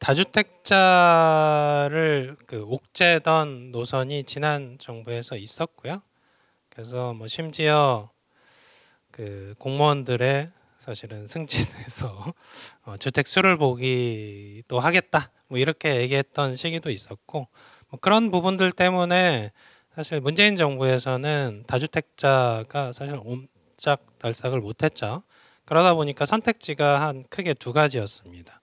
다주택자를 옥죄던 노선이 지난 정부에서 있었고요. 그래서 뭐 심지어 공무원들의 사실은 승진해서 주택 수를 보기도 하겠다 뭐 이렇게 얘기했던 시기도 있었고, 뭐 그런 부분들 때문에 사실 문재인 정부에서는 다주택자가 사실 옴짝달싹을 못했죠. 그러다 보니까 선택지가 한 크게 두 가지였습니다.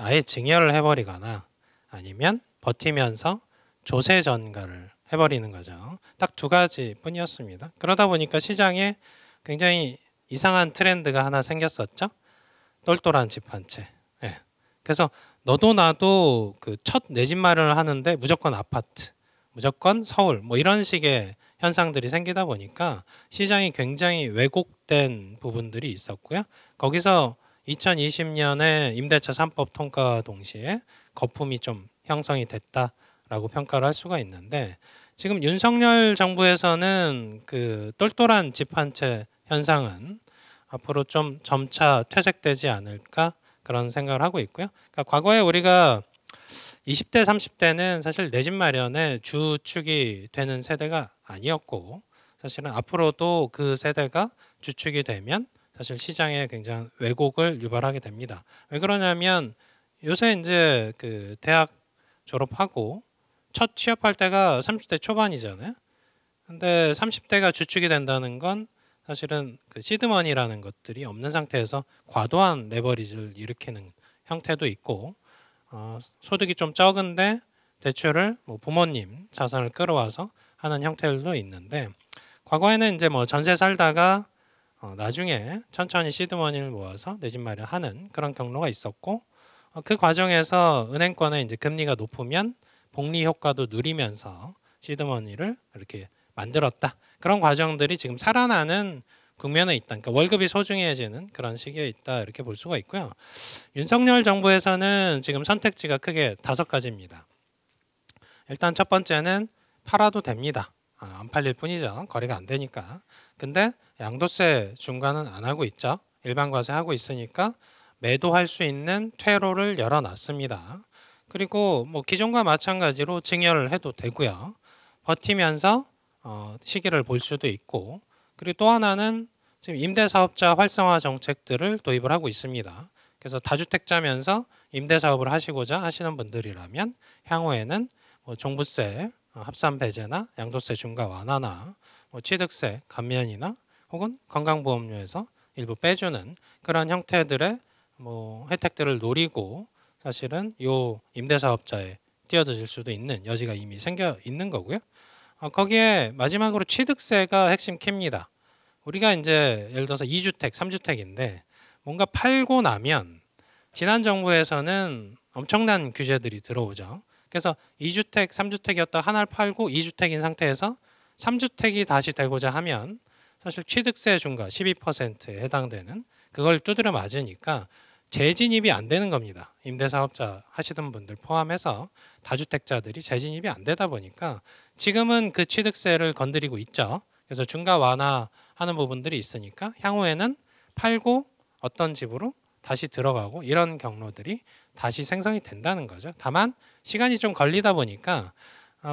아예 증여를 해버리거나 아니면 버티면서 조세 전가를 해버리는 거죠. 딱 두 가지 뿐이었습니다. 그러다 보니까 시장에 굉장히 이상한 트렌드가 하나 생겼었죠. 똘똘한 집 한 채. 예. 그래서 너도 나도 첫 내 집 마련을 하는데 무조건 아파트, 무조건 서울, 뭐 이런 식의 현상들이 생기다 보니까 시장이 굉장히 왜곡된 부분들이 있었고요. 거기서 2020년에 임대차 3법 통과와 동시에 거품이 좀 형성이 됐다라고 평가를 할 수가 있는데, 지금 윤석열 정부에서는 똘똘한 집 한 채 현상은 앞으로 좀 점차 퇴색되지 않을까 그런 생각을 하고 있고요. 그러니까 과거에 우리가 20대, 30대는 사실 내 집 마련에 주축이 되는 세대가 아니었고, 사실은 앞으로도 그 세대가 주축이 되면 사실 시장에 굉장히 왜곡을 유발하게 됩니다. 왜 그러냐면 요새 이제 대학 졸업하고 첫 취업할 때가 30대 초반이잖아요. 근데 30대가 주축이 된다는 건 사실은 시드머니라는 것들이 없는 상태에서 과도한 레버리지를 일으키는 형태도 있고, 소득이 좀 적은데 대출을 뭐 부모님 자산을 끌어와서 하는 형태들도 있는데, 과거에는 이제 뭐 전세 살다가 나중에 천천히 시드머니를 모아서 내 집 마련하는 그런 경로가 있었고, 그 과정에서 은행권의 이제 금리가 높으면 복리 효과도 누리면서 시드머니를 이렇게 만들었다. 그런 과정들이 지금 살아나는 국면에 있다. 그러니까 월급이 소중해지는 그런 시기에 있다. 이렇게 볼 수가 있고요. 윤석열 정부에서는 지금 선택지가 크게 5가지입니다. 일단 첫 번째는 팔아도 됩니다. 안 팔릴 뿐이죠. 거래가 안 되니까. 근데 양도세 중과는 안 하고 있죠. 일반 과세 하고 있으니까 매도할 수 있는 퇴로를 열어놨습니다. 그리고 뭐 기존과 마찬가지로 증여를 해도 되고요. 버티면서 시기를 볼 수도 있고, 그리고 또 하나는 지금 임대사업자 활성화 정책들을 도입을 하고 있습니다. 그래서 다주택자면서 임대사업을 하시고자 하시는 분들이라면 향후에는 뭐 종부세 합산 배제나 양도세 중과 완화나 뭐 취득세 감면이나 혹은 건강보험료에서 일부 빼주는 그런 형태들의 뭐 혜택들을 노리고 사실은 요 임대사업자에 뛰어드실 수도 있는 여지가 이미 생겨 있는 거고요. 거기에 마지막으로 취득세가 핵심 키입니다. 우리가 이제 예를 들어서 2주택, 3주택인데 뭔가 팔고 나면 지난 정부에서는 엄청난 규제들이 들어오죠. 그래서 2주택, 3주택이었다 하나를 팔고 2주택인 상태에서 3주택이 다시 되고자 하면 사실 취득세 중과 12%에 해당되는 그걸 두드려 맞으니까 재진입이 안 되는 겁니다. 임대사업자 하시던 분들 포함해서 다주택자들이 재진입이 안 되다 보니까 지금은 그 취득세를 건드리고 있죠. 그래서 중과 완화하는 부분들이 있으니까 향후에는 팔고 어떤 집으로 다시 들어가고 이런 경로들이 다시 생성이 된다는 거죠. 다만 시간이 좀 걸리다 보니까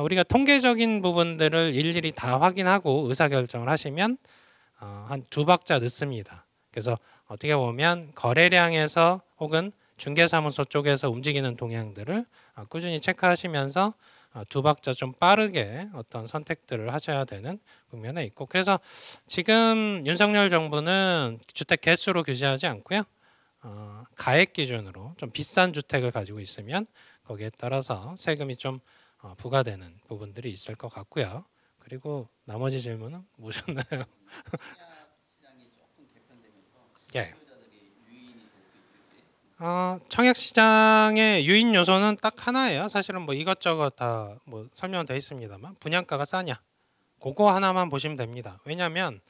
우리가 통계적인 부분들을 일일이 다 확인하고 의사결정을 하시면 한 2박자 늦습니다. 그래서 어떻게 보면 거래량에서 혹은 중개사무소 쪽에서 움직이는 동향들을 꾸준히 체크하시면서 2박자 좀 빠르게 어떤 선택들을 하셔야 되는 국면에 있고, 그래서 지금 윤석열 정부는 주택 개수로 규제하지 않고요. 가액 기준으로 좀 비싼 주택을 가지고 있으면 거기에 따라서 세금이 좀 부과되는 부분들이 있을 것 같고요. 그리고 나머지 질문은 뭐셨나요? 예. 청약 시장의 유인 요소는 딱 하나예요. 사실은 뭐 이것저것 다 뭐 설명돼 있습니다만 분양가가 싸냐, 그거 하나만 보시면 됩니다. 왜냐하면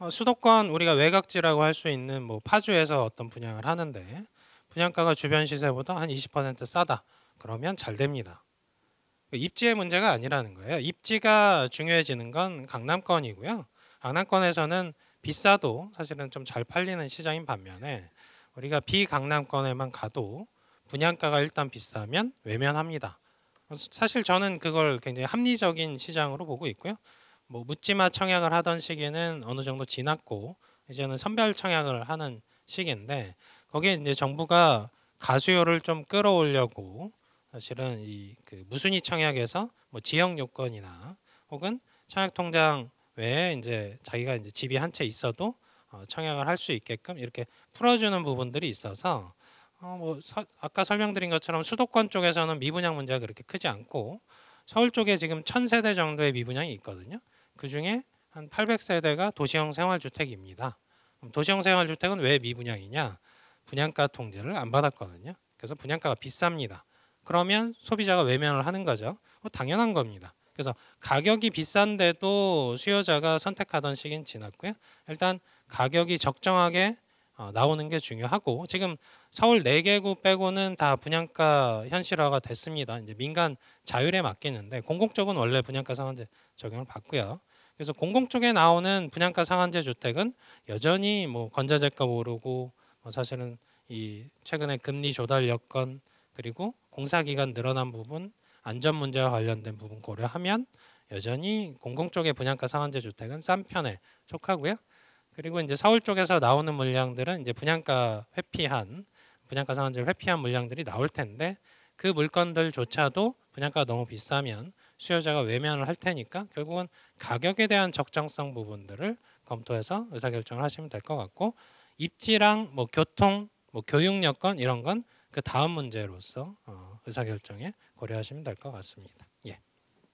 수도권 우리가 외곽지라고 할 수 있는 뭐 파주에서 어떤 분양을 하는데 분양가가 주변 시세보다 한 20% 싸다. 그러면 잘 됩니다. 입지의 문제가 아니라는 거예요. 입지가 중요해지는 건 강남권이고요. 강남권에서는 비싸도 사실은 좀 잘 팔리는 시장인 반면에 우리가 비강남권에만 가도 분양가가 일단 비싸면 외면합니다. 사실 저는 그걸 굉장히 합리적인 시장으로 보고 있고요. 뭐 묻지마 청약을 하던 시기는 어느 정도 지났고 이제는 선별 청약을 하는 시기인데 거기에 이제 정부가 가수요를 좀 끌어올려고 사실은 이 그 무순위 청약에서 뭐 지역 요건이나 혹은 청약 통장 외에 이제 자기가 이제 집이 한 채 있어도 청약을 할 수 있게끔 이렇게 풀어주는 부분들이 있어서 아까 설명드린 것처럼 수도권 쪽에서는 미분양 문제가 그렇게 크지 않고 서울 쪽에 지금 1000세대 정도의 미분양이 있거든요. 그 중에 한 800세대가 도시형 생활주택입니다. 도시형 생활주택은 왜 미분양이냐? 분양가 통제를 안 받았거든요. 그래서 분양가가 비쌉니다. 그러면 소비자가 외면을 하는 거죠. 당연한 겁니다. 그래서 가격이 비싼데도 수요자가 선택하던 시기는 지났고요. 일단 가격이 적정하게 나오는 게 중요하고 지금 서울 4개구 빼고는 다 분양가 현실화가 됐습니다. 이제 민간 자율에 맡기는데 공공 쪽은 원래 분양가 상한제 적용을 받고요. 그래서 공공 쪽에 나오는 분양가 상한제 주택은 여전히 뭐 건자재가 오르고 사실은 이 최근에 금리 조달 여건 그리고 공사 기간 늘어난 부분 안전 문제와 관련된 부분 고려하면 여전히 공공 쪽의 분양가 상한제 주택은 싼 편에 속하고요. 그리고 이제 서울 쪽에서 나오는 물량들은 이제 분양가 상한제를 회피한 물량들이 나올 텐데 그 물건들조차도 분양가가 너무 비싸면 수요자가 외면을 할 테니까 결국은 가격에 대한 적정성 부분들을 검토해서 의사결정을 하시면 될 것 같고 입지랑 뭐 교통, 뭐 교육 여건 이런 건 그 다음 문제로서 의사결정에 고려하시면 될 것 같습니다. 예.